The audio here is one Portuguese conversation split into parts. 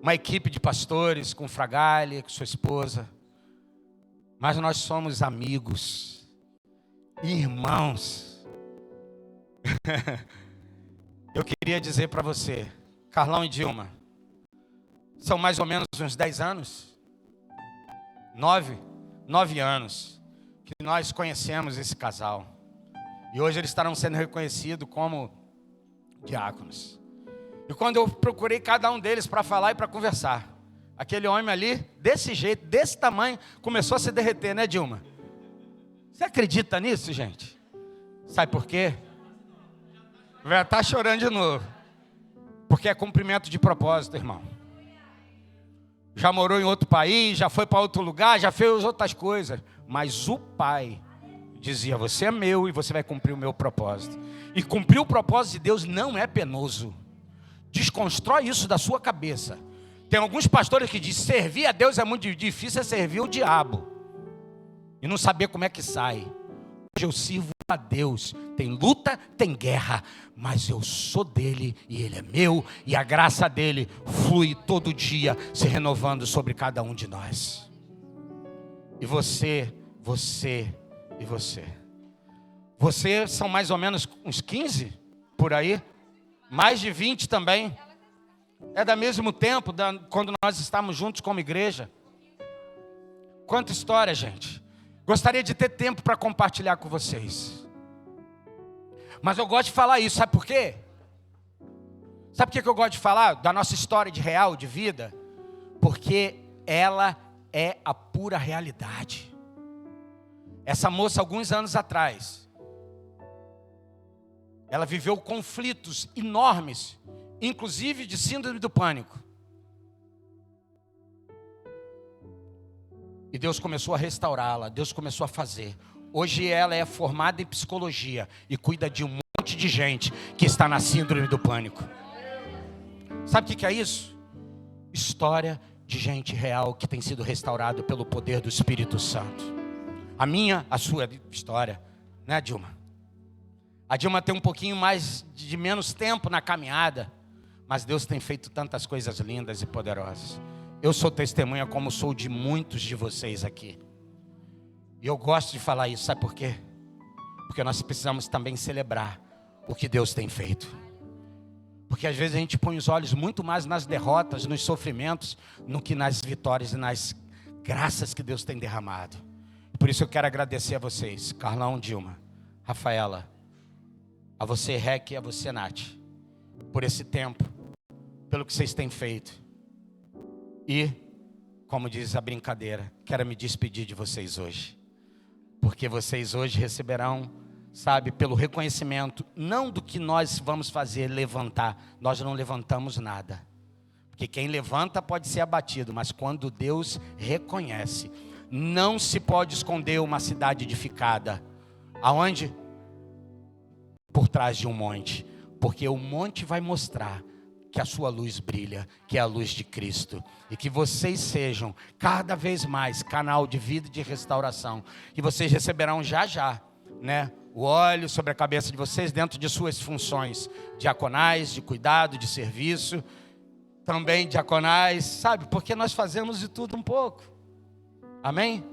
uma equipe de pastores, com o Fragale, com sua esposa. Mas nós somos amigos, irmãos. Eu queria dizer para você, Carlão e Dilma, são mais ou menos uns 10 anos, 9 anos, que nós conhecemos esse casal. E hoje eles estarão sendo reconhecidos como diáconos. E quando eu procurei cada um deles para falar e para conversar, aquele homem ali, desse jeito, desse tamanho, começou a se derreter, né, Dilma? Você acredita nisso, gente? Sabe por quê? Vai estar chorando de novo. Porque é cumprimento de propósito, irmão. Já morou em outro país, já foi para outro lugar, já fez outras coisas. Mas o pai dizia, você é meu e você vai cumprir o meu propósito. E cumprir o propósito de Deus não é penoso. Desconstrói isso da sua cabeça. Tem alguns pastores que dizem, servir a Deus é muito difícil, é servir o diabo. E não saber como é que sai. Hoje eu sirvo a Deus. Tem luta, tem guerra. Mas eu sou dele e ele é meu. E a graça dele flui todo dia, se renovando sobre cada um de nós. E você e você. Você são mais ou menos uns 15 por aí. Mais de 20 também. É do mesmo tempo, quando nós estávamos juntos como igreja. Quanta história, gente. Gostaria de ter tempo para compartilhar com vocês. Mas eu gosto de falar isso, sabe por quê? Sabe por que eu gosto de falar da nossa história de real, de vida? Porque ela é a pura realidade. Essa moça, alguns anos atrás, ela viveu conflitos enormes, inclusive de síndrome do pânico. E Deus começou a restaurá-la, Deus começou a fazer. Hoje ela é formada em psicologia e cuida de um monte de gente que está na síndrome do pânico. Sabe o que é isso? História de gente real que tem sido restaurado pelo poder do Espírito Santo. A minha, a sua história, né, Dilma? A Dilma tem um pouquinho mais de menos tempo na caminhada, mas Deus tem feito tantas coisas lindas e poderosas. Eu sou testemunha como sou de muitos de vocês aqui. E eu gosto de falar isso, sabe por quê? Porque nós precisamos também celebrar o que Deus tem feito. Porque às vezes a gente põe os olhos muito mais nas derrotas, nos sofrimentos, do que nas vitórias e nas graças que Deus tem derramado. Por isso eu quero agradecer a vocês, Carlão, Dilma, Rafaela, a você, Rec, e a você, Nath, por esse tempo, pelo que vocês têm feito. E, como diz a brincadeira, quero me despedir de vocês hoje. Porque vocês hoje receberão, sabe, pelo reconhecimento, não do que nós vamos fazer, levantar. Nós não levantamos nada. Porque quem levanta pode ser abatido, mas quando Deus reconhece, não se pode esconder uma cidade edificada. Aonde? Por trás de um monte. Porque o monte vai mostrar que a sua luz brilha, que é a luz de Cristo. E que vocês sejam cada vez mais canal de vida e de restauração. E vocês receberão já, né, o óleo sobre a cabeça de vocês dentro de suas funções diaconais, de cuidado, de serviço. Também diaconais, sabe? Porque nós fazemos de tudo um pouco. Amém?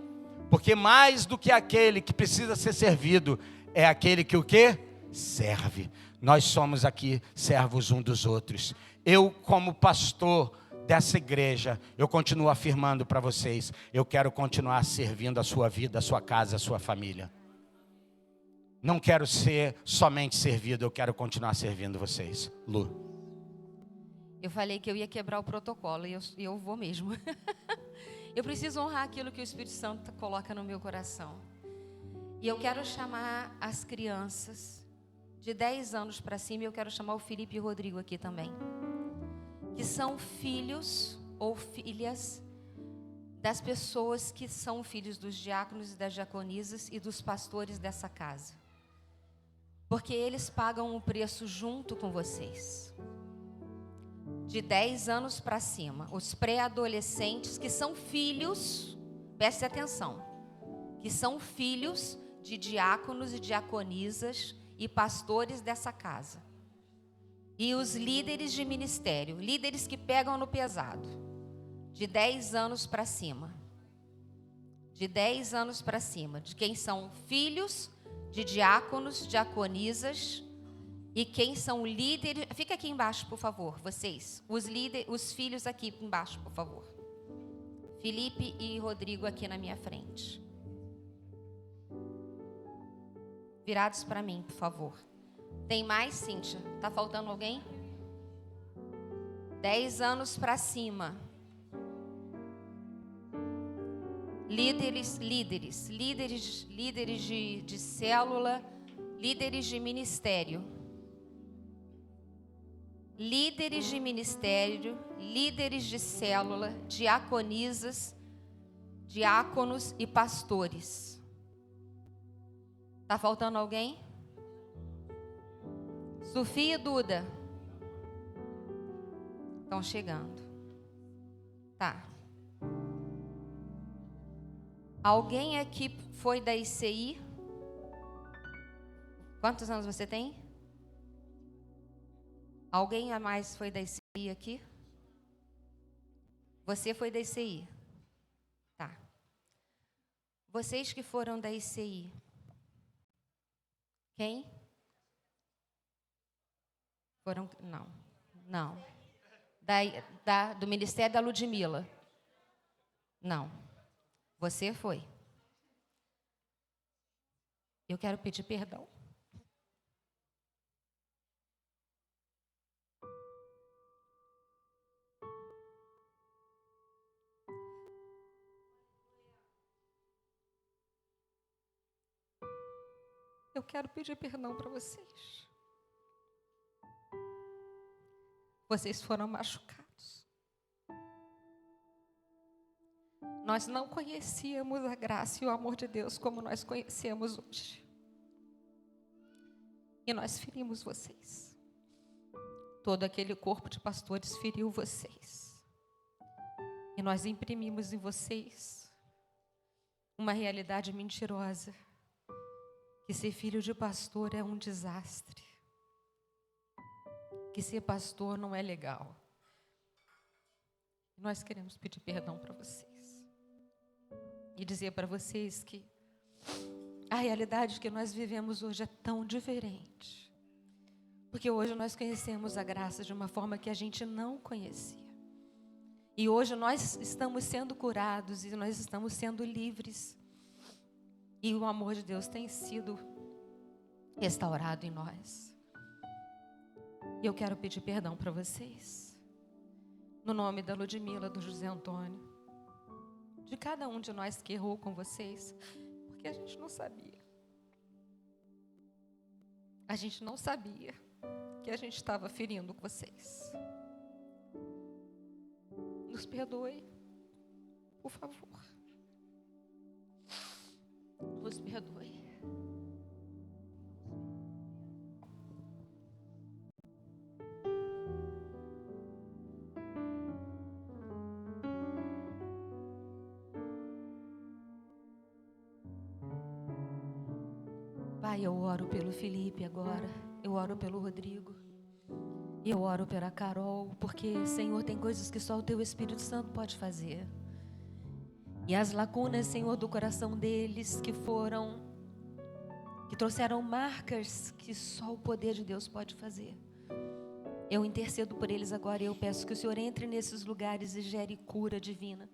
Porque mais do que aquele que precisa ser servido, é aquele que o quê? Serve. Nós somos aqui servos um dos outros. Eu, como pastor dessa igreja, eu continuo afirmando para vocês, eu quero continuar servindo a sua vida, a sua casa, a sua família. Não quero ser somente servido, eu quero continuar servindo vocês. Lu. Eu falei que eu ia quebrar o protocolo e eu vou mesmo. Eu preciso honrar aquilo que o Espírito Santo coloca no meu coração. E eu quero chamar as crianças de 10 anos para cima, e eu quero chamar o Felipe e o Rodrigo aqui também, que são filhos ou filhas das pessoas que são filhos dos diáconos e das diaconisas e dos pastores dessa casa. Porque eles pagam o preço junto com vocês. De 10 anos para cima, os pré-adolescentes que são filhos, preste atenção, que são filhos de diáconos e diaconisas e pastores dessa casa. E os líderes de ministério, líderes que pegam no pesado, de 10 anos para cima. De 10 anos para cima, de quem são filhos de diáconos, diaconisas, e quem são líderes. Fica aqui embaixo, por favor, vocês. Os filhos aqui embaixo, por favor. Felipe e Rodrigo aqui na minha frente. Virados para mim, por favor. Tem mais, Cíntia? Tá faltando alguém? 10 anos para cima. Líderes de célula, líderes de ministério. Líderes de ministério, líderes de célula, diaconisas, diáconos e pastores. Tá faltando alguém? Sofia e Duda. Estão chegando. Tá. Alguém aqui foi da ICI? Quantos anos você tem? Alguém a mais foi da ICI aqui? Você foi da ICI? Tá. Vocês que foram da ICI? Quem? Foram? Não. Do Ministério da Ludmila? Não. Você foi. Eu quero pedir perdão. Eu quero pedir perdão para vocês. Vocês foram machucados. Nós não conhecíamos a graça e o amor de Deus como nós conhecemos hoje. E nós ferimos vocês. Todo aquele corpo de pastores feriu vocês. E nós imprimimos em vocês uma realidade mentirosa. Que ser filho de pastor é um desastre. Que ser pastor não é legal. Nós queremos pedir perdão para vocês. E dizer para vocês que a realidade que nós vivemos hoje é tão diferente. Porque hoje nós conhecemos a graça de uma forma que a gente não conhecia. E hoje nós estamos sendo curados e nós estamos sendo livres. E o amor de Deus tem sido restaurado em nós. E eu quero pedir perdão para vocês. No nome da Ludmila, do José Antônio. De cada um de nós que errou com vocês. Porque a gente não sabia. A gente não sabia que a gente estava ferindo vocês. Nos perdoe, por favor. Nos perdoe. Pai, eu oro pelo Felipe agora, eu oro pelo Rodrigo, e eu oro pela Carol, porque, Senhor, tem coisas que só o Teu Espírito Santo pode fazer. E as lacunas, Senhor, do coração deles que trouxeram marcas que só o poder de Deus pode fazer. Eu intercedo por eles agora e eu peço que o Senhor entre nesses lugares e gere cura divina.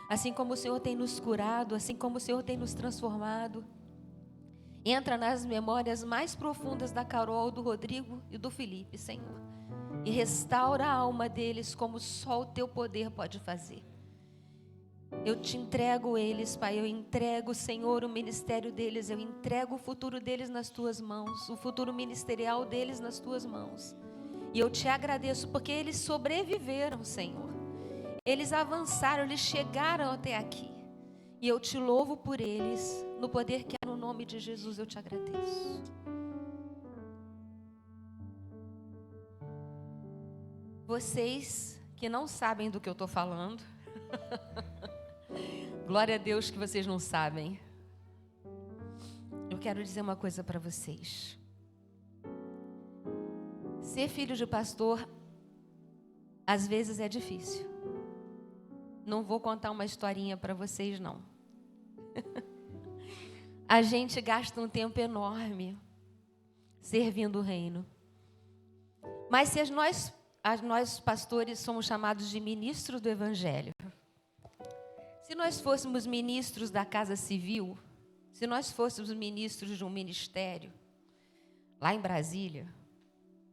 Assim como o Senhor tem nos curado, assim como o Senhor tem nos transformado. Entra nas memórias mais profundas da Carol, do Rodrigo e do Felipe, Senhor. E restaura a alma deles como só o Teu poder pode fazer. Eu te entrego eles, Pai, eu entrego, Senhor, o ministério deles, eu entrego o futuro deles nas Tuas mãos, o futuro ministerial deles nas Tuas mãos. E eu te agradeço porque eles sobreviveram, Senhor. Eles avançaram, eles chegaram até aqui. E eu te louvo por eles, no poder que há no nome de Jesus, eu te agradeço. Vocês que não sabem do que eu estou falando, glória a Deus que vocês não sabem. Eu quero dizer uma coisa para vocês. Ser filho de pastor, às vezes é difícil. Não vou contar uma historinha para vocês, não. A gente gasta um tempo enorme servindo o reino. Mas se nós pastores somos chamados de ministros do Evangelho, se nós fôssemos ministros da Casa Civil, se nós fôssemos ministros de um ministério, lá em Brasília,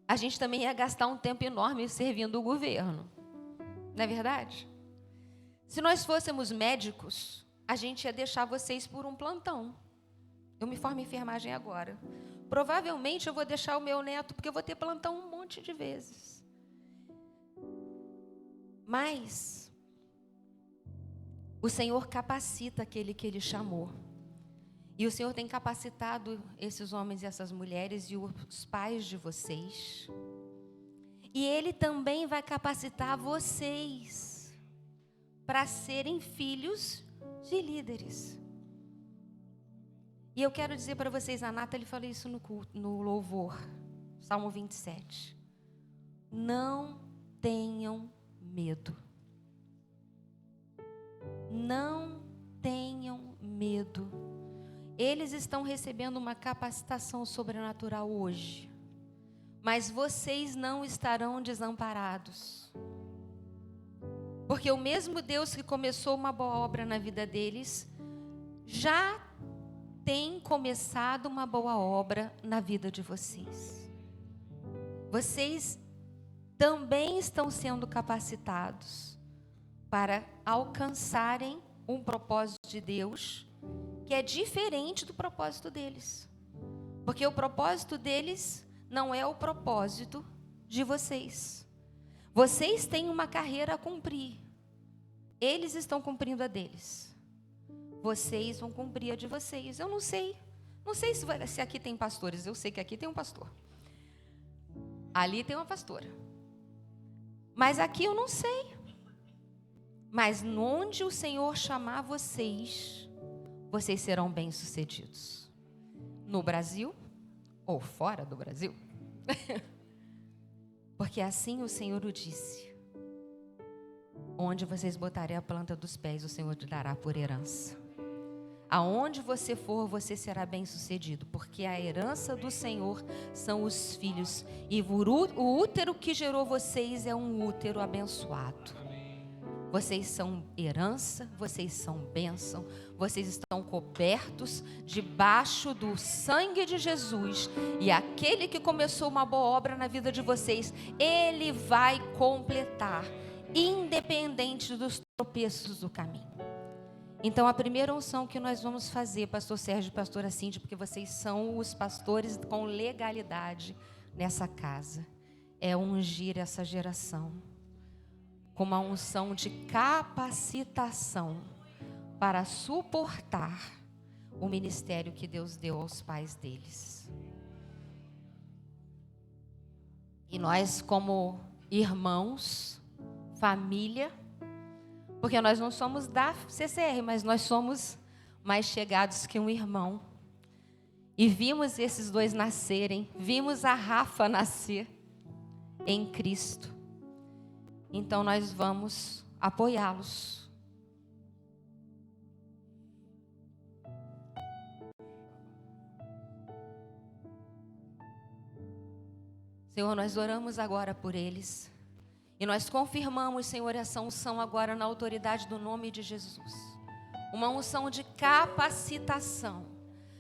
a gente também ia gastar um tempo enorme servindo o governo. Não é verdade? Se nós fôssemos médicos, a gente ia deixar vocês por um plantão. Eu me formo em enfermagem agora. Provavelmente eu vou deixar o meu neto, porque eu vou ter plantão um monte de vezes. Mas o Senhor capacita aquele que Ele chamou. E o Senhor tem capacitado esses homens e essas mulheres e os pais de vocês. E Ele também vai capacitar vocês para serem filhos de líderes. E eu quero dizer para vocês, a Nathalie falou isso no culto, no louvor, Salmo 27. Não tenham medo. Não tenham medo. Eles estão recebendo uma capacitação sobrenatural hoje. Mas vocês não estarão desamparados. Porque o mesmo Deus que começou uma boa obra na vida deles, já tem começado uma boa obra na vida de vocês. Vocês também estão sendo capacitados para alcançarem um propósito de Deus que é diferente do propósito deles. Porque o propósito deles não é o propósito de vocês. Vocês têm uma carreira a cumprir. Eles estão cumprindo a deles. Vocês vão cumprir a de vocês. Eu não sei. Não sei se aqui tem pastores. Eu sei que aqui tem um pastor. Ali tem uma pastora. Mas aqui eu não sei. Mas onde o Senhor chamar vocês, vocês serão bem-sucedidos. No Brasil ou fora do Brasil. Porque assim o Senhor o disse. Onde vocês botarem a planta dos pés, o Senhor te dará por herança. Aonde você for, você será bem-sucedido, porque a herança do Senhor são os filhos. E o útero que gerou vocês é um útero abençoado. Vocês são herança, vocês são bênção, vocês estão cobertos debaixo do sangue de Jesus. E aquele que começou uma boa obra na vida de vocês, Ele vai completar, independente dos tropeços do caminho. Então, a primeira unção que nós vamos fazer, pastor Sérgio e pastora Cíntia, porque vocês são os pastores com legalidade nessa casa, é ungir essa geração com uma unção de capacitação para suportar o ministério que Deus deu aos pais deles. E nós, como irmãos, família, porque nós não somos da CCR, mas nós somos mais chegados que um irmão. E vimos esses dois nascerem, vimos a Rafa nascer em Cristo. Então nós vamos apoiá-los. Senhor, nós oramos agora por eles. E nós confirmamos, Senhor, essa unção agora na autoridade do nome de Jesus. Uma unção de capacitação.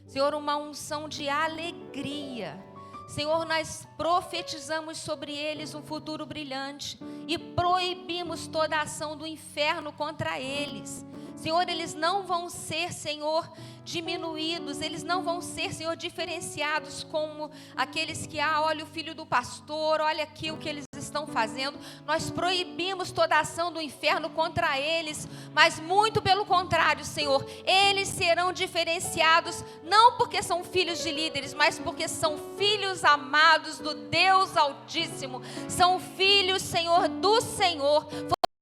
Senhor, uma unção de alegria. Senhor, nós profetizamos sobre eles um futuro brilhante e proibimos toda a ação do inferno contra eles. Senhor, eles não vão ser, Senhor, diminuídos, eles não vão ser, Senhor, diferenciados como aqueles que, olha o filho do pastor, olha aqui o que eles estão fazendo. Nós proibimos toda a ação do inferno contra eles, mas muito pelo contrário, Senhor, eles serão diferenciados, não porque são filhos de líderes, mas porque são filhos amados do Deus Altíssimo, são filhos, Senhor, do Senhor,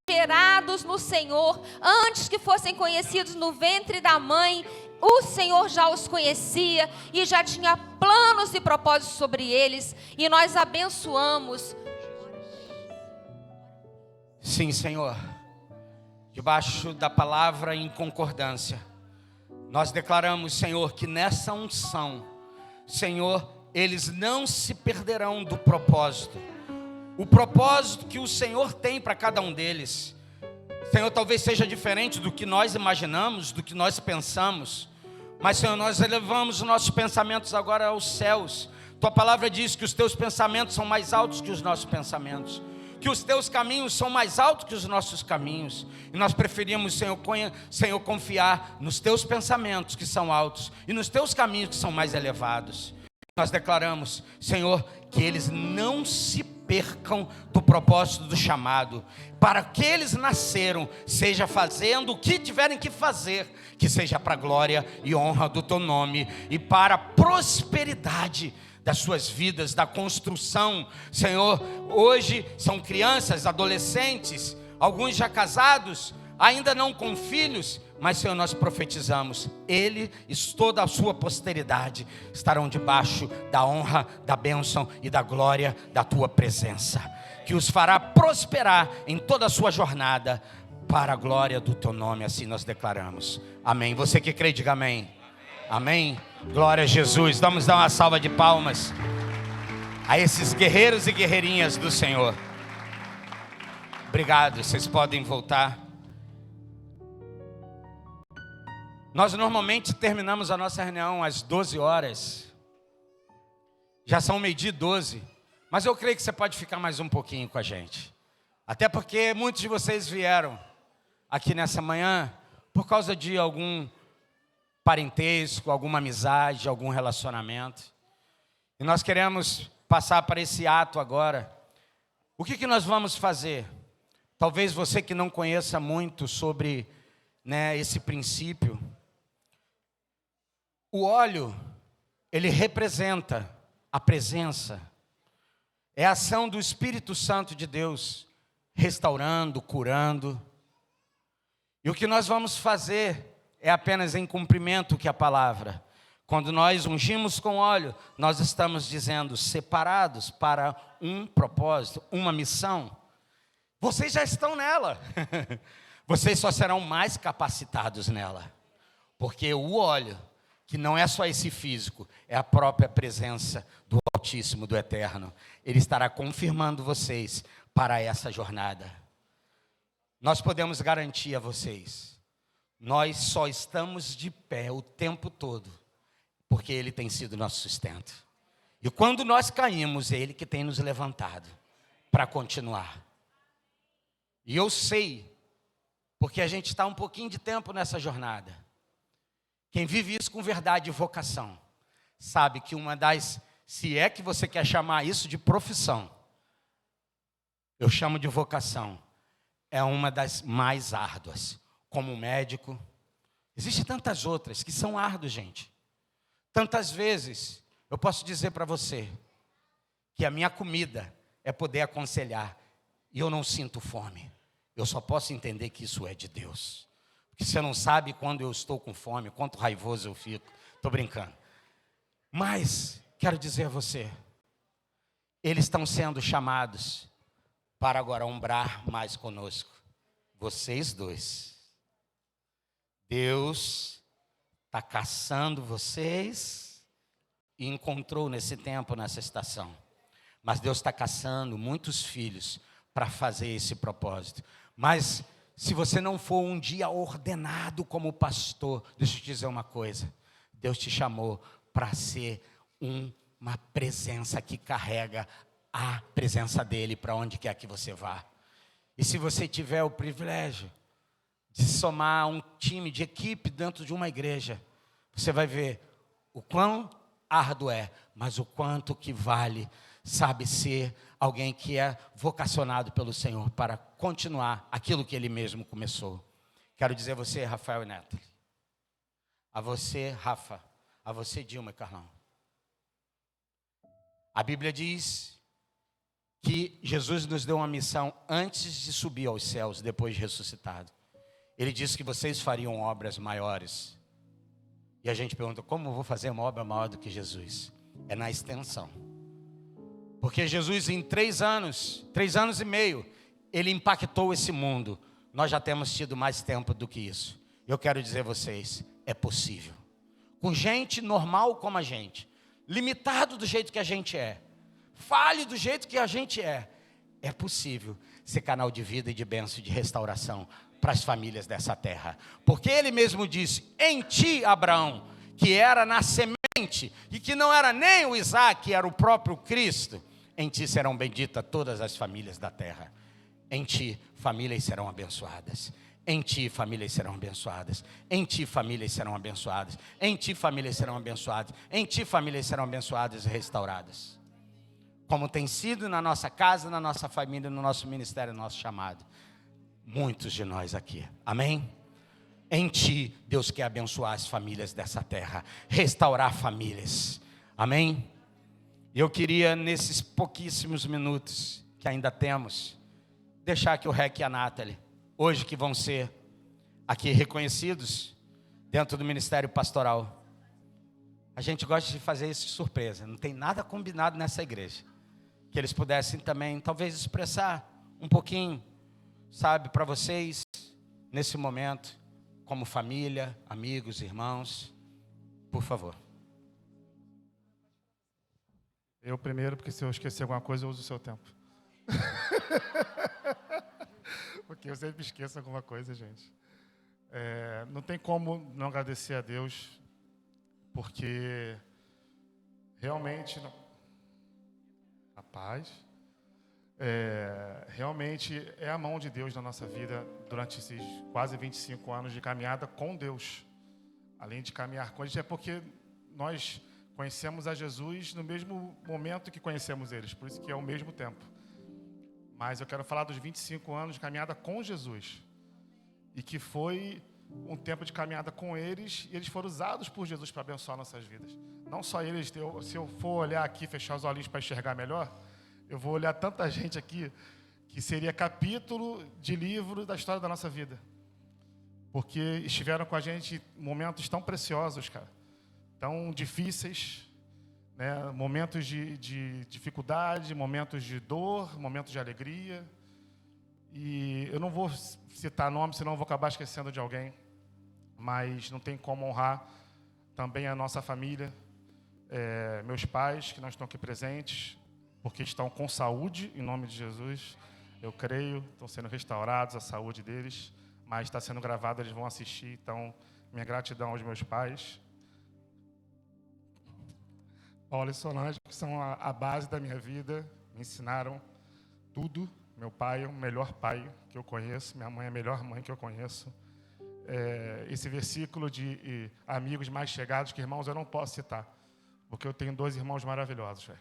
gerados no Senhor, antes que fossem conhecidos no ventre da mãe, o Senhor já os conhecia e já tinha planos e propósitos sobre eles, e nós abençoamos. Sim, Senhor, debaixo da palavra em concordância, nós declaramos, Senhor, que nessa unção, Senhor, eles não se perderão do propósito. O propósito que o Senhor tem para cada um deles, Senhor, talvez seja diferente do que nós imaginamos, do que nós pensamos. Mas, Senhor, nós elevamos os nossos pensamentos agora aos céus. Tua palavra diz que os teus pensamentos são mais altos que os nossos pensamentos, que os teus caminhos são mais altos que os nossos caminhos. E nós preferimos, Senhor, confiar nos teus pensamentos que são altos e nos teus caminhos que são mais elevados. Nós declaramos, Senhor, que eles não se percam do propósito do chamado, para que eles nasceram, seja fazendo o que tiverem que fazer, que seja para a glória e honra do teu nome, e para a prosperidade das suas vidas, da construção. Senhor, hoje são crianças, adolescentes, alguns já casados, ainda não com filhos, mas, Senhor, nós profetizamos, ele e toda a sua posteridade estarão debaixo da honra, da bênção e da glória da tua presença, que os fará prosperar em toda a sua jornada, para a glória do teu nome. Assim nós declaramos, amém. Você que crê, diga amém. Amém. Glória a Jesus. Vamos dar uma salva de palmas a esses guerreiros e guerreirinhas do Senhor. Obrigado, vocês podem voltar. Nós normalmente terminamos a nossa reunião às 12 horas. Já são 12:12. Mas eu creio que você pode ficar mais um pouquinho com a gente. Até porque muitos de vocês vieram aqui nessa manhã por causa de algum parentesco, alguma amizade, algum relacionamento. E nós queremos passar para esse ato agora. O que nós vamos fazer? Talvez você que não conheça muito sobre, esse princípio. O óleo, ele representa a presença. É a ação do Espírito Santo de Deus, restaurando, curando. E o que nós vamos fazer é apenas em cumprimento que a palavra. Quando nós ungimos com óleo, nós estamos dizendo, separados para um propósito, uma missão. Vocês já estão nela. Vocês só serão mais capacitados nela. Porque o óleo, que não é só esse físico, é a própria presença do Altíssimo, do Eterno. Ele estará confirmando vocês para essa jornada. Nós podemos garantir a vocês, nós só estamos de pé o tempo todo, porque Ele tem sido nosso sustento. E quando nós caímos, é Ele que tem nos levantado para continuar. E eu sei, porque a gente está um pouquinho de tempo nessa jornada. Quem vive isso com verdade e vocação, sabe que se é que você quer chamar isso de profissão, eu chamo de vocação, é uma das mais árduas, como médico. Existem tantas outras que são árduas, gente. Tantas vezes, eu posso dizer para você, que a minha comida é poder aconselhar, e eu não sinto fome. Eu só posso entender que isso é de Deus. Porque você não sabe quando eu estou com fome, quanto raivoso eu fico. Estou brincando. Mas, quero dizer a você, eles estão sendo chamados para agora umbrar mais conosco. Vocês dois. Deus está caçando vocês e encontrou nesse tempo, nessa estação. Mas Deus está caçando muitos filhos para fazer esse propósito. Mas se você não for um dia ordenado como pastor, deixa eu te dizer uma coisa. Deus te chamou para ser uma presença que carrega a presença dEle para onde quer que você vá. E se você tiver o privilégio de somar um time de equipe dentro de uma igreja, você vai ver o quão árduo é, mas o quanto que vale, sabe, ser alguém que é vocacionado pelo Senhor para continuar aquilo que Ele mesmo começou. Quero dizer a você, Rafael e Neto, a você, Rafa, a você, Dilma e Carlão. A Bíblia diz que Jesus nos deu uma missão antes de subir aos céus, depois de ressuscitado. Ele disse que vocês fariam obras maiores. E a gente pergunta, como eu vou fazer uma obra maior do que Jesus? É na extensão. Porque Jesus em 3 anos e meio, Ele impactou esse mundo. Nós já temos tido mais tempo do que isso. Eu quero dizer a vocês, é possível. Com gente normal como a gente, limitado do jeito que a gente é, falho do jeito que a gente é possível ser canal de vida e de bênção e de restauração para as famílias dessa terra. Porque Ele mesmo disse, em ti, Abraão, que era na semente, e que não era nem o Isaac, que era o próprio Cristo, em ti serão benditas todas as famílias da terra. Em ti, famílias serão abençoadas. Em ti, famílias serão abençoadas. Em ti, famílias serão abençoadas. Em ti, famílias serão abençoadas. Em ti, famílias serão abençoadas e restauradas. Como tem sido na nossa casa, na nossa família, no nosso ministério, no nosso chamado. Muitos de nós aqui. Amém? Em ti, Deus quer abençoar as famílias dessa terra. Restaurar famílias. Amém? Eu queria, nesses pouquíssimos minutos que ainda temos, deixar que o Rec e a Nathalie, hoje que vão ser aqui reconhecidos dentro do ministério pastoral. A gente gosta de fazer isso de surpresa. Não tem nada combinado nessa igreja. Que eles pudessem também, talvez, expressar um pouquinho, sabe, para vocês, nesse momento, como família, amigos, irmãos. Por favor. Eu primeiro, porque se eu esquecer alguma coisa, eu uso o seu tempo. Porque eu sempre esqueço alguma coisa, gente. Não tem como não agradecer a Deus, porque realmente, rapaz, realmente é a mão de Deus na nossa vida durante esses quase 25 anos de caminhada com Deus. Além de caminhar com Ele, é porque nós conhecemos a Jesus no mesmo momento que conhecemos eles, por isso que é o mesmo tempo. Mas eu quero falar dos 25 anos de caminhada com Jesus. E que foi um tempo de caminhada com eles, e eles foram usados por Jesus para abençoar nossas vidas. Não só eles, se eu for olhar aqui, fechar os olhinhos para enxergar melhor, eu vou olhar tanta gente aqui, que seria capítulo de livro da história da nossa vida. Porque estiveram com a gente em momentos tão preciosos, cara. Tão difíceis, né? Momentos de dificuldade, momentos de dor, momentos de alegria. E eu não vou citar nomes, senão eu vou acabar esquecendo de alguém. Mas não tem como honrar também a nossa família, meus pais, que não estão aqui presentes, porque estão com saúde, em nome de Jesus. Eu creio, estão sendo restaurados a saúde deles, mas está sendo gravado, eles vão assistir. Então, minha gratidão aos meus pais. Paulo e Solange, que são a base da minha vida, me ensinaram tudo. Meu pai é o melhor pai que eu conheço, minha mãe é a melhor mãe que eu conheço. Esse versículo de amigos mais chegados que irmãos eu não posso citar, porque eu tenho 2 irmãos maravilhosos, velho.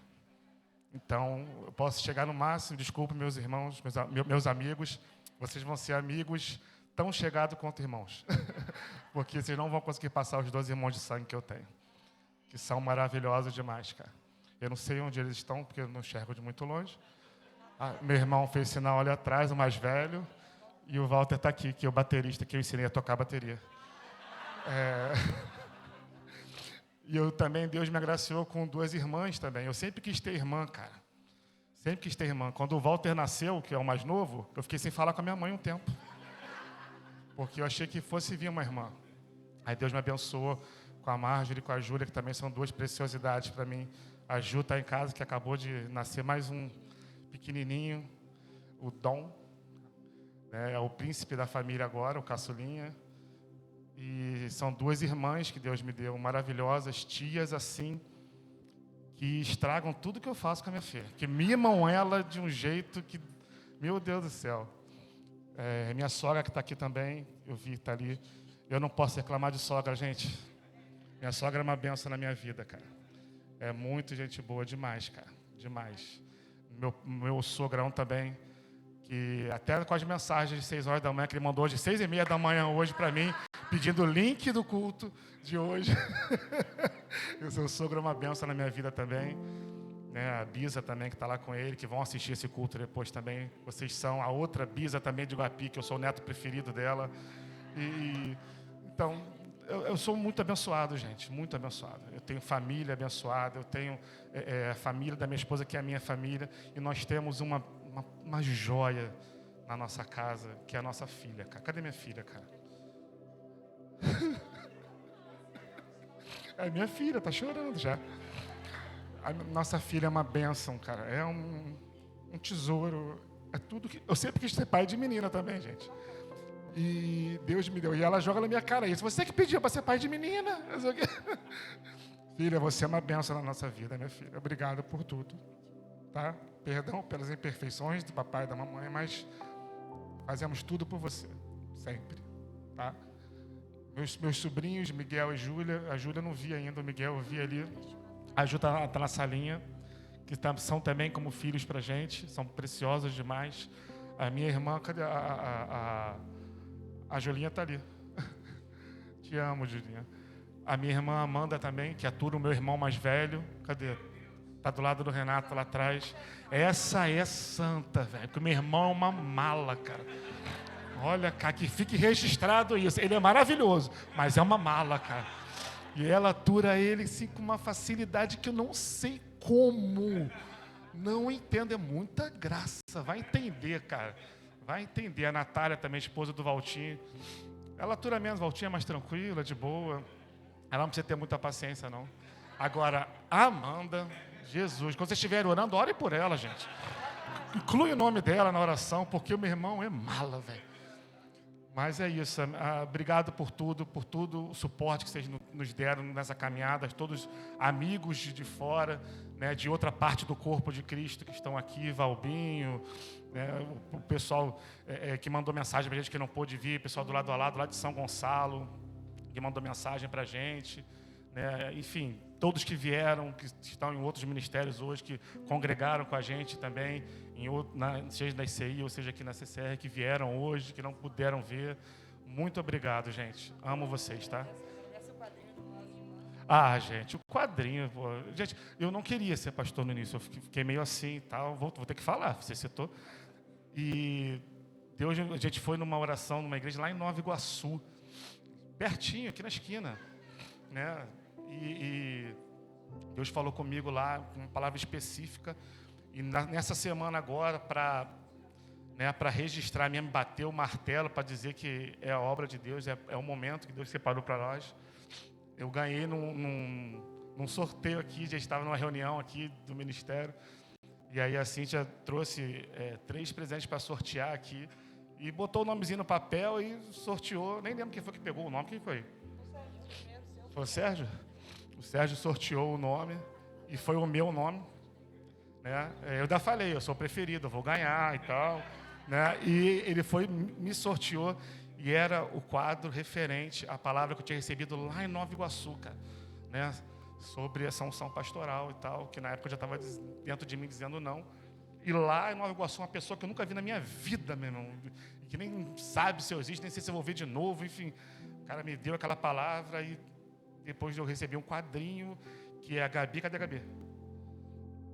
Então, eu posso chegar no máximo, desculpe meus irmãos, meus amigos, vocês vão ser amigos tão chegados quanto irmãos, porque vocês não vão conseguir passar os 2 irmãos de sangue que eu tenho, que são maravilhosos demais, cara. Eu não sei onde eles estão, porque eu não enxergo de muito longe. Meu irmão fez sinal ali atrás, o mais velho, e o Walter está aqui, que é o baterista que eu ensinei a tocar bateria. E eu também, Deus me agraciou com 2 irmãs também. Eu sempre quis ter irmã, cara. Sempre quis ter irmã. Quando o Walter nasceu, que é o mais novo, eu fiquei sem falar com a minha mãe um tempo. Porque eu achei que fosse vir uma irmã. Aí Deus me abençoou com a Marjorie e com a Júlia, que também são 2 preciosidades para mim. A Ju está em casa, que acabou de nascer mais um pequenininho, o Dom. É o príncipe da família agora, o caçulinha. E são 2 irmãs que Deus me deu, maravilhosas, tias assim, que estragam tudo que eu faço com a minha filha, que mimam ela de um jeito que, meu Deus do céu. Minha sogra que está aqui também, eu vi, está ali. Eu não posso reclamar de sogra, gente. Minha sogra é uma bênção na minha vida, cara. É muito gente boa, demais, cara, demais. Meu sogrão também, que até com as mensagens de 6 horas da manhã, que ele mandou hoje, 6h30 da manhã hoje para mim, pedindo o link do culto de hoje. O seu sogro é uma bênção na minha vida também. A Bisa também, que está lá com ele, que vão assistir esse culto depois também. Vocês são a outra Bisa também de Guapi, que eu sou o neto preferido dela. Então, eu sou muito abençoado, gente, muito abençoado. Eu tenho família abençoada, eu tenho a família da minha esposa, que é a minha família, e nós temos uma joia na nossa casa, que é a nossa filha, cara. Cadê minha filha, cara? É minha filha, tá chorando já. A nossa filha é uma bênção, cara. É um tesouro. É tudo que... Eu sempre quis ser pai de menina também, gente. E Deus me deu. E ela joga na minha cara isso. Você que pediu para ser pai de menina. Filha, você é uma bênção na nossa vida, minha filha. Obrigado por tudo. Tá? Perdão pelas imperfeições do papai e da mamãe, mas fazemos tudo por você. Sempre. Tá? Meus sobrinhos, Miguel e Júlia. A Júlia eu não vi ainda, o Miguel eu vi ali. A Ju tá na salinha, que são também como filhos pra gente, são preciosos demais. A minha irmã, cadê a Julinha tá ali. Te amo, Julinha. A minha irmã Amanda também, que atura o meu irmão mais velho. Cadê? Tá do lado do Renato lá atrás. Essa é santa, velho, porque o meu irmão é uma mala, cara. Olha, cara, que fique registrado isso. Ele é maravilhoso, mas é uma mala, cara. E ela atura ele assim, com uma facilidade que eu não sei como. Não entendo, é muita graça. Vai entender, cara. Vai entender. A Natália também, esposa do Valtinho. Ela atura menos, Valtinho é mais tranquila, de boa. Ela não precisa ter muita paciência, não. Agora, a Amanda, Jesus, quando vocês estiverem orando, orem por ela, gente. Inclui o nome dela na oração, porque o meu irmão é mala, velho. Mas é isso, obrigado por tudo, o suporte que vocês nos deram nessa caminhada, todos amigos de fora, né, de outra parte do corpo de Cristo que estão aqui, Valbinho, né, o pessoal que mandou mensagem para a gente que não pôde vir, o pessoal do lado a lado, lá de São Gonçalo, que mandou mensagem para a gente, né, enfim, todos que vieram, que estão em outros ministérios hoje, que congregaram com a gente também, seja na ICI ou seja aqui na CCR, que vieram hoje, que não puderam ver. Muito obrigado, gente. Amo vocês, tá? Ah, gente, o quadrinho, pô. Gente, eu não queria ser pastor no início, eu fiquei meio assim e tal, vou ter que falar, você citou. E Deus, a gente foi numa oração, numa igreja lá em Nova Iguaçu, pertinho, aqui na esquina, né? E Deus falou comigo lá, com uma palavra específica. E nessa semana agora, para registrar mesmo, bater o martelo, para dizer que é a obra de Deus, é o momento que Deus separou para nós. Eu ganhei num sorteio aqui, já estava numa reunião aqui do ministério. E aí a Cíntia trouxe 3 presentes para sortear aqui. E botou o nomezinho no papel e sorteou. Nem lembro quem foi que pegou o nome, quem foi? Foi o Sérgio? O Sérgio sorteou o nome e foi o meu nome. Né? Eu já falei, eu sou o preferido, eu vou ganhar e tal. Né? E ele me sorteou e era o quadro referente à palavra que eu tinha recebido lá em Nova Iguaçu, cara, né? Sobre essa unção pastoral e tal, que na época eu já estava dentro de mim dizendo não. E lá em Nova Iguaçu, uma pessoa que eu nunca vi na minha vida, meu irmão, que nem sabe se eu existo, nem sei se eu vou ver de novo, enfim. O cara me deu aquela palavra e depois eu recebi um quadrinho, que é a Gabi. Cadê a Gabi?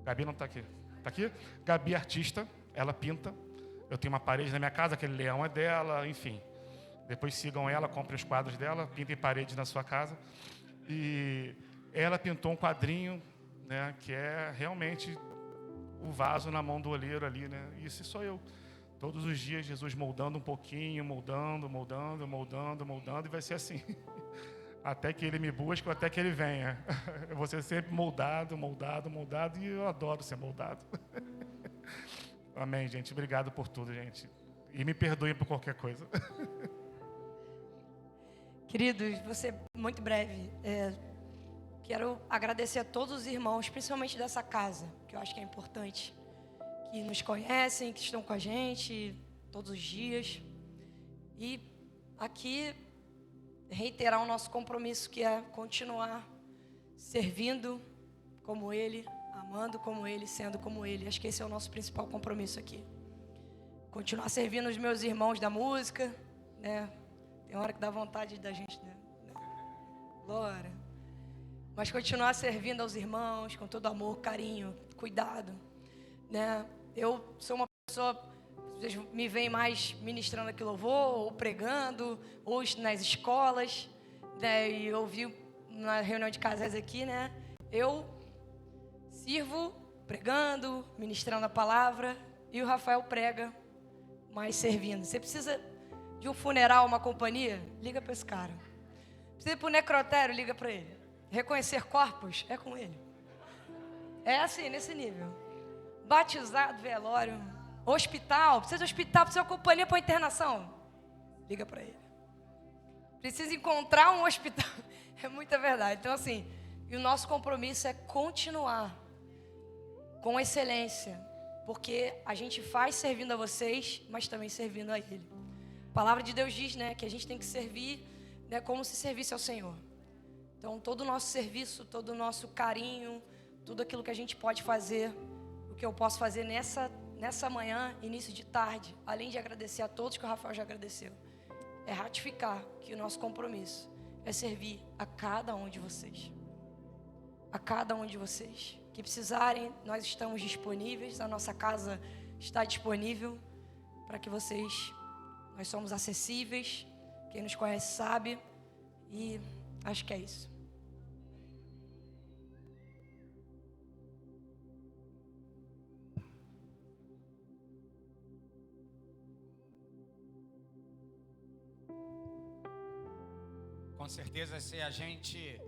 Gabi não está aqui. Está aqui? Gabi é artista, ela pinta. Eu tenho uma parede na minha casa, aquele leão é dela, enfim. Depois sigam ela, comprem os quadros dela, pintem paredes na sua casa. E ela pintou um quadrinho, né, que é realmente o vaso na mão do olheiro ali, né? E esse sou eu. Todos os dias, Jesus moldando um pouquinho, moldando, e vai ser assim. Até que Ele me busque, ou até que Ele venha. Eu vou ser sempre moldado, e eu adoro ser moldado. Amém, gente. Obrigado por tudo, gente. E me perdoem por qualquer coisa. Queridos, vou ser muito breve. Quero agradecer a todos os irmãos, principalmente dessa casa, que eu acho que é importante, que nos conhecem, que estão com a gente todos os dias. E aqui, reiterar o nosso compromisso, que é continuar servindo como Ele, amando como Ele, sendo como Ele. Acho que esse é o nosso principal compromisso aqui. Continuar servindo os meus irmãos da música, né? Tem hora que dá vontade da gente, né? Glória. Mas continuar servindo aos irmãos com todo amor, carinho, cuidado, né? Eu sou uma pessoa, vocês me veem mais ministrando aqui louvor, ou pregando, ou nas escolas, né, e eu vi na reunião de casais aqui, né? Eu sirvo pregando, ministrando a palavra, e o Rafael prega, mas servindo. Você precisa de um funeral, uma companhia? Liga para esse cara. Precisa ir para o necrotério? Liga para ele. Reconhecer corpos? É com ele. É assim, nesse nível. Batizado, velório, hospital, precisa de hospital, precisa de uma companhia para internação? Liga para ele. Precisa encontrar um hospital. É muita verdade. Então, assim, e o nosso compromisso é continuar com excelência, porque a gente faz servindo a vocês, mas também servindo a Ele. A palavra de Deus diz, né, que a gente tem que servir, né, como se servisse ao Senhor. Então, todo o nosso serviço, todo o nosso carinho, tudo aquilo que a gente pode fazer, o que eu posso fazer nessa manhã, início de tarde, além de agradecer a todos que o Rafael já agradeceu, é ratificar que o nosso compromisso é servir a cada um de vocês. A cada um de vocês. Que precisarem, nós estamos disponíveis, a nossa casa está disponível para que vocês, nós somos acessíveis, quem nos conhece sabe, e acho que é isso. Com certeza, se a gente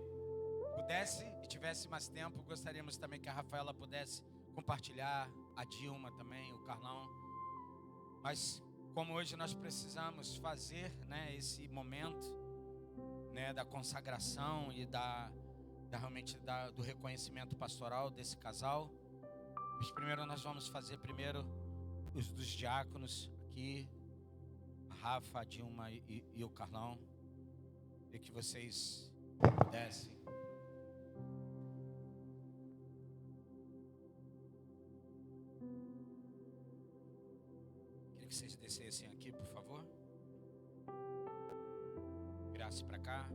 pudesse e tivesse mais tempo, gostaríamos também que a Rafaela pudesse compartilhar, a Dilma também, o Carlão. Mas como hoje nós precisamos fazer, né, esse momento, né, da consagração e realmente do reconhecimento pastoral desse casal, mas primeiro nós vamos fazer os dos diáconos aqui, a Rafa, a Dilma e o Carlão. E que vocês pudessem. Queria que vocês descessem aqui, por favor. Virasse para cá.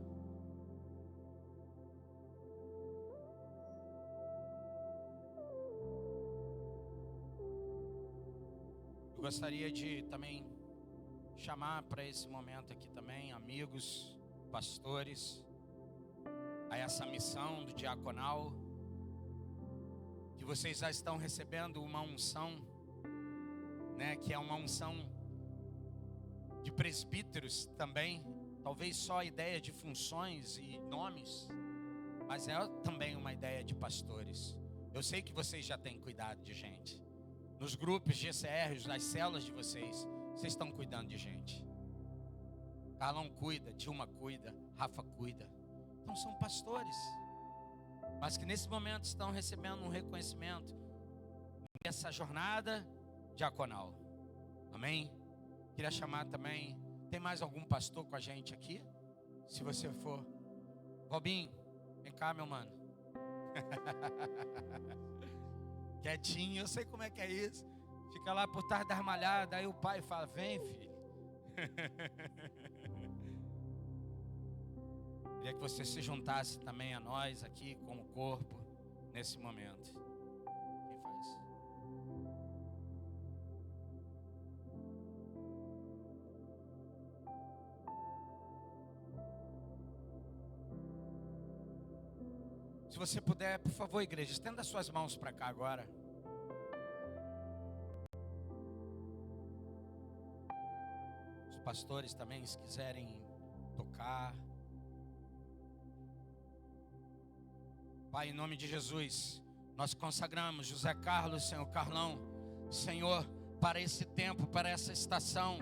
Eu gostaria de também chamar para esse momento aqui também amigos, pastores, a essa missão do diaconal, que vocês já estão recebendo uma unção, né, que é uma unção de presbíteros também, talvez só a ideia de funções e nomes, mas é também uma ideia de pastores. Eu sei que vocês já têm cuidado de gente, nos grupos de GCRs, nas células de vocês estão cuidando de gente. Carlão cuida, Dilma cuida, Rafa cuida. Então são pastores, mas que nesse momento estão recebendo um reconhecimento nessa jornada diaconal. Amém? Queria chamar também, tem mais algum pastor com a gente aqui? Se você for, Robinho, vem cá, meu mano. Quietinho, eu sei como é que é isso. Fica lá por trás das malhadas, aí o pai fala, vem filho. Queria que você se juntasse também a nós aqui como corpo nesse momento. Quem faz? Se você puder, por favor, igreja, estenda suas mãos para cá agora. Os pastores também, se quiserem tocar. Pai, em nome de Jesus, nós consagramos José Carlos, Senhor Carlão, Senhor, para esse tempo, para essa estação.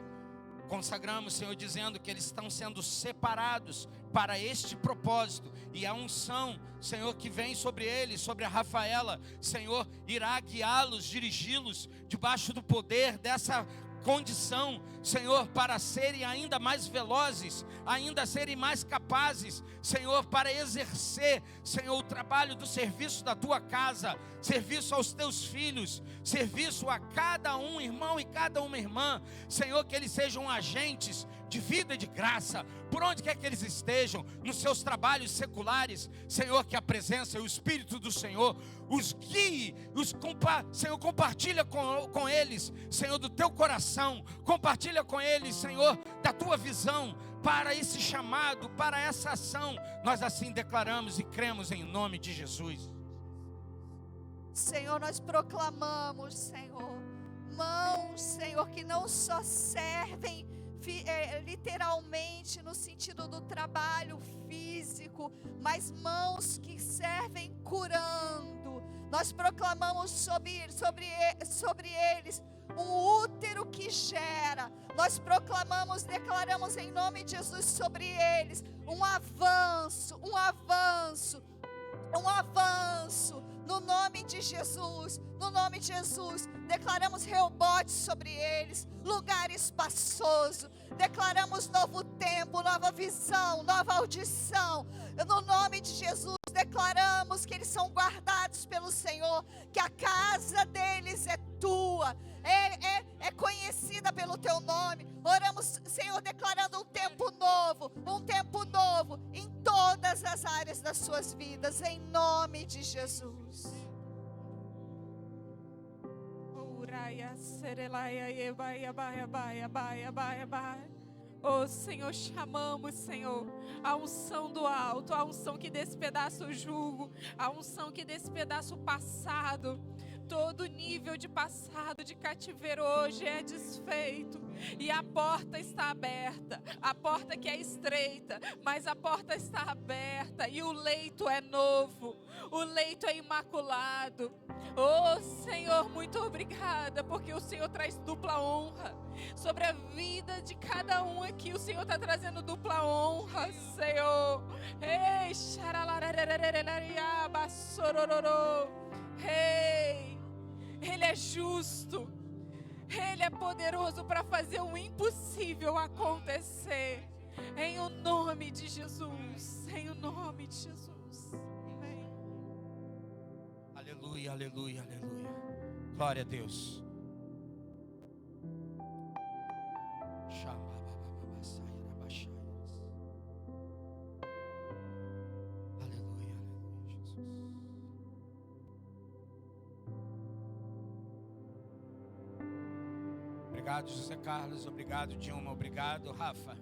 Consagramos, Senhor, dizendo que eles estão sendo separados para este propósito. E a unção, Senhor, que vem sobre eles, sobre a Rafaela, Senhor, irá guiá-los, dirigi-los debaixo do poder dessa condição, Senhor, para serem ainda mais velozes, ainda serem mais capazes, Senhor, para exercer, Senhor, o trabalho do serviço da tua casa, serviço aos teus filhos, serviço a cada um irmão e cada uma irmã, Senhor, que eles sejam agentes de vida e de graça, por onde quer que eles estejam, nos seus trabalhos seculares. Senhor, que a presença e o Espírito do Senhor os guie, Senhor, compartilha com eles, Senhor, do teu coração, compartilha com eles, Senhor, da tua visão, para esse chamado, para essa ação. Nós assim declaramos e cremos em nome de Jesus. Senhor, nós proclamamos, Senhor, mãos, Senhor, que não só servem literalmente no sentido do trabalho físico, mas mãos que servem curando. Nós proclamamos sobre eles um útero que gera. Nós proclamamos, declaramos em nome de Jesus sobre eles um avanço, no nome de Jesus, no nome de Jesus. Declaramos rebote sobre eles, lugar espaçoso. Declaramos novo tempo, nova visão, nova audição. No nome de Jesus, declaramos que eles são guardados pelo Senhor, que a casa deles é tua, é conhecida pelo teu nome. Oramos, Senhor, declarando um tempo novo em todas as áreas das suas vidas, em nome de Jesus. Oh Senhor, chamamos, Senhor, a unção do alto, a unção que despedaça o jugo, a unção que despedaça o passado. Todo nível de passado, de cativeiro hoje é desfeito. E a porta está aberta. A porta que é estreita, mas a porta está aberta. E o leito é novo. O leito é imaculado. Oh Senhor, muito obrigada, porque o Senhor traz dupla honra sobre a vida de cada um aqui. O Senhor está trazendo dupla honra, Senhor. Ei, Ei, Ele é justo, Ele é poderoso para fazer o impossível acontecer. Em o nome de Jesus, em o nome de Jesus. Amém. Aleluia, aleluia, aleluia. Glória a Deus. Aleluia, aleluia, Jesus. Obrigado, José Carlos. Obrigado, Dilma. Obrigado, Rafa,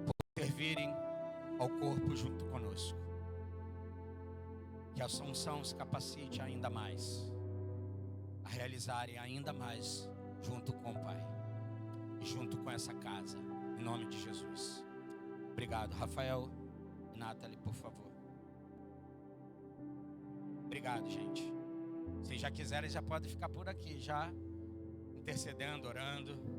por servirem ao corpo junto conosco. Que a unção os capacite ainda mais a realizarem ainda mais junto com o Pai e junto com essa casa, em nome de Jesus. Obrigado, Rafael e Nathalie, por favor. Obrigado, gente. Se já quiserem, já podem ficar por aqui, já intercedendo, orando.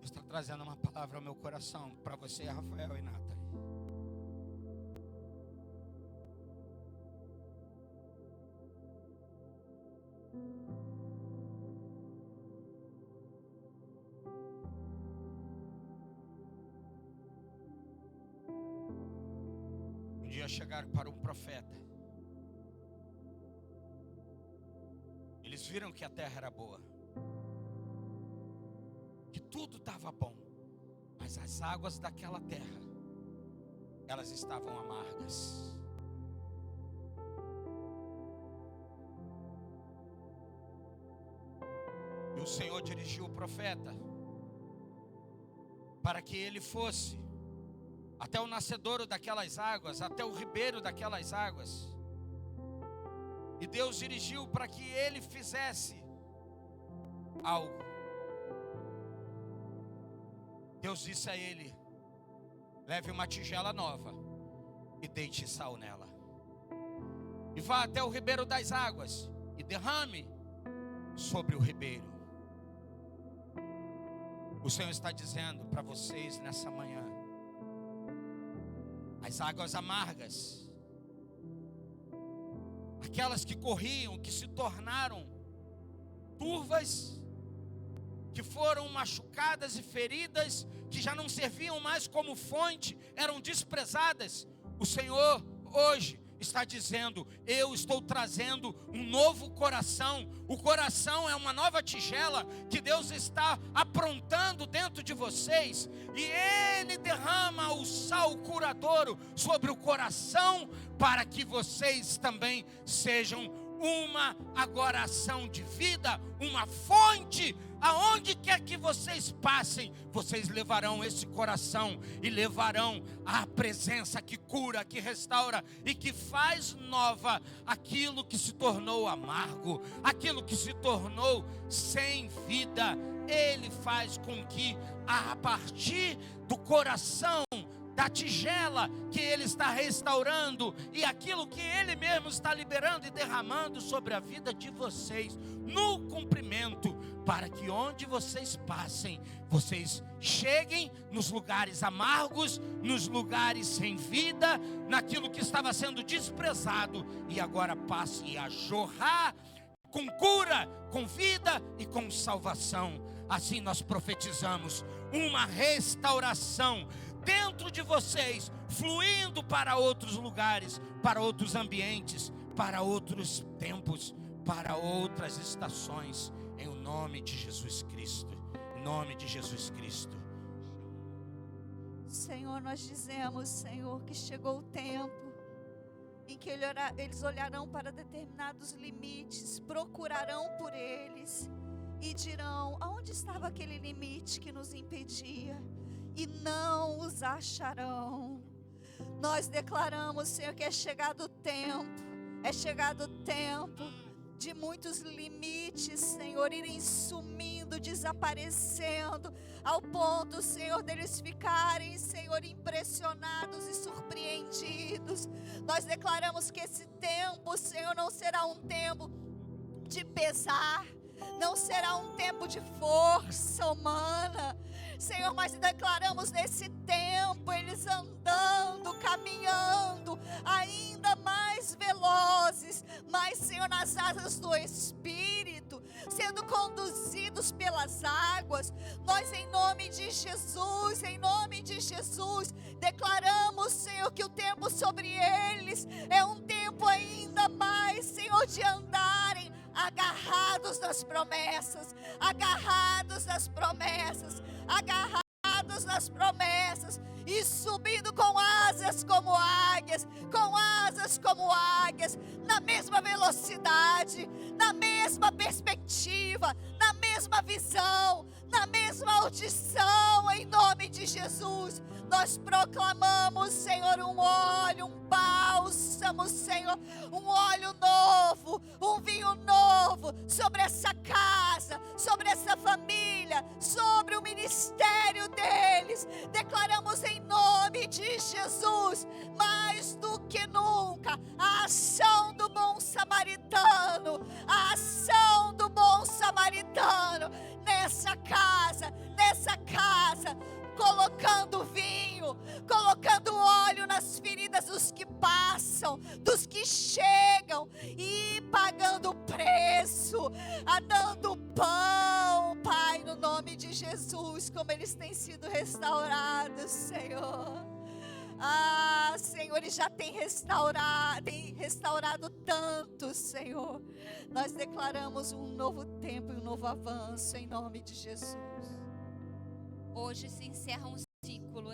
Estou trazendo uma palavra ao meu coração para você, Rafael e Nathalie. Um dia chegaram para um profeta. Eles viram que a terra era boa, que tudo estava bom, mas as águas daquela terra, elas estavam amargas. E o Senhor dirigiu o profeta para que ele fosse até o nascedouro daquelas águas, até o ribeiro daquelas águas. E Deus dirigiu para que ele fizesse algo. Deus disse a ele: leve uma tigela nova e deite sal nela. E vá até o ribeiro das águas e derrame sobre o ribeiro. O Senhor está dizendo para vocês nessa manhã: as águas amargas, aquelas que corriam, que se tornaram turvas, que foram machucadas e feridas, que já não serviam mais como fonte, eram desprezadas. O Senhor hoje está dizendo: eu estou trazendo um novo coração. O coração é uma nova tigela que Deus está aprontando dentro de vocês, e Ele derrama o sal curadouro sobre o coração, para que vocês também sejam uma agora ação de vida, uma fonte. Aonde quer que vocês passem, vocês levarão esse coração e levarão a presença que cura, que restaura e que faz nova aquilo que se tornou amargo, aquilo que se tornou sem vida. Ele faz com que a partir do coração, da tigela que Ele está restaurando, e aquilo que Ele mesmo está liberando e derramando sobre a vida de vocês, no cumprimento, para que onde vocês passem, vocês cheguem nos lugares amargos, nos lugares sem vida, naquilo que estava sendo desprezado, e agora passe a jorrar com cura, com vida e com salvação. Assim nós profetizamos uma restauração dentro de vocês, fluindo para outros lugares, para outros ambientes, para outros tempos, para outras estações, em nome de Jesus Cristo, em nome de Jesus Cristo. Senhor, nós dizemos, Senhor, que chegou o tempo em que eles olharão para determinados limites, procurarão por eles e dirão: aonde estava aquele limite que nos impedia? E não os acharão. Nós declaramos, Senhor, que é chegado o tempo de muitos limites, Senhor, irem sumindo, desaparecendo, ao ponto, Senhor, deles ficarem, Senhor, impressionados e surpreendidos. Nós declaramos que esse tempo, Senhor, não será um tempo de pesar, não será um tempo de força humana, Senhor, mas declaramos nesse tempo eles andando, caminhando, ainda mais velozes, mas, Senhor, nas asas do Espírito, sendo conduzidos pelas águas. Nós, em nome de Jesus, declaramos, Senhor, que o tempo sobre eles é um tempo ainda mais, Senhor, de andarem agarrados nas promessas, e subindo com asas como águias, na mesma velocidade, na mesma perspectiva, na mesma visão, na mesma audição, em nome de Jesus. Nós proclamamos, Senhor, um óleo, um bálsamo, Senhor, um óleo novo, um vinho novo sobre essa casa, sobre essa família, sobre o ministério deles. Declaramos em nome de Jesus, mais do que nunca, a ação do bom samaritano, nessa casa, colocando vinho, colocando óleo nas feridas dos que passam, dos que chegam, e pagando preço, dando pão, Pai, no nome de Jesus, como eles têm sido restaurados, Senhor. Senhor, eles já têm restaurado tanto, Senhor. Nós declaramos um novo tempo e um novo avanço, em nome de Jesus. Hoje se encerra um ciclo.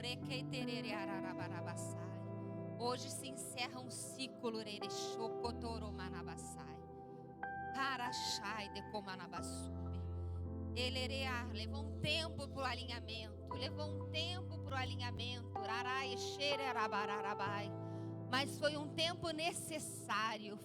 Hoje se encerra um ciclo. Levou um tempo para o alinhamento. Mas foi um tempo necessário.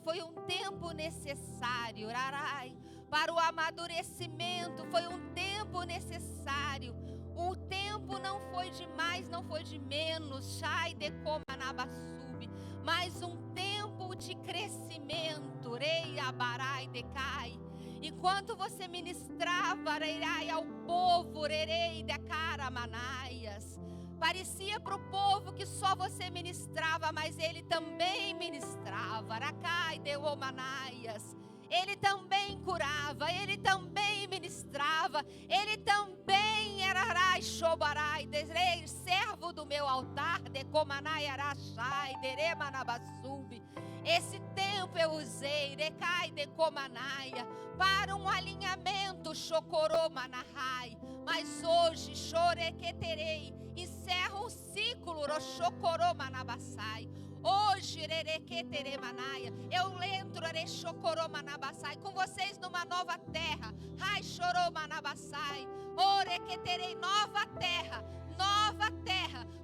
Para o amadurecimento. Foi um tempo necessário. O tempo não foi de mais, não foi de menos. Shai de Comanabasub. Mais um tempo de crescimento. Rei Abarai decai. Enquanto você ministrava, reirai ao povo, rerei de Caramanaias. Parecia para o povo que só você ministrava, mas ele também ministrava. Racai de Omanaias. Ele também curava, ele também ministrava, ele também era Rai Shobarai, servo do meu altar, de Comanai Arachai, de Remanabasub. Esse tempo eu usei, Recai de Comanaia, para um alinhamento, Chocoromanahai. Mas hoje, Chorequeterei, encerra um ciclo, Rochocoromanabasai. Hoje, Rerequeteremanaia, eu entro Arechocoromanabasai, com vocês numa nova terra. Rai Choromanabassai. Orequeterei, nova terra,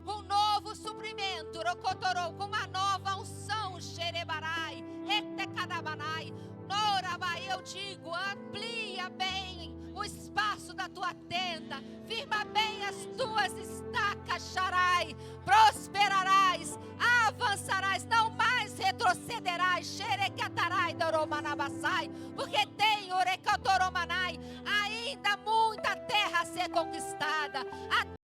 com novo suprimento, Rocotorou, com uma nova unção, Xerebarai, Retecadamanai. Norabai, eu digo, amplia bem o espaço da tua tenda, firma bem as tuas estacas, Xarai, prosperarás, avançarás, não mais retrocederás, Xerecatarai, Doromanabassai, porque tem Orecatoromanai, ainda muita terra a ser conquistada.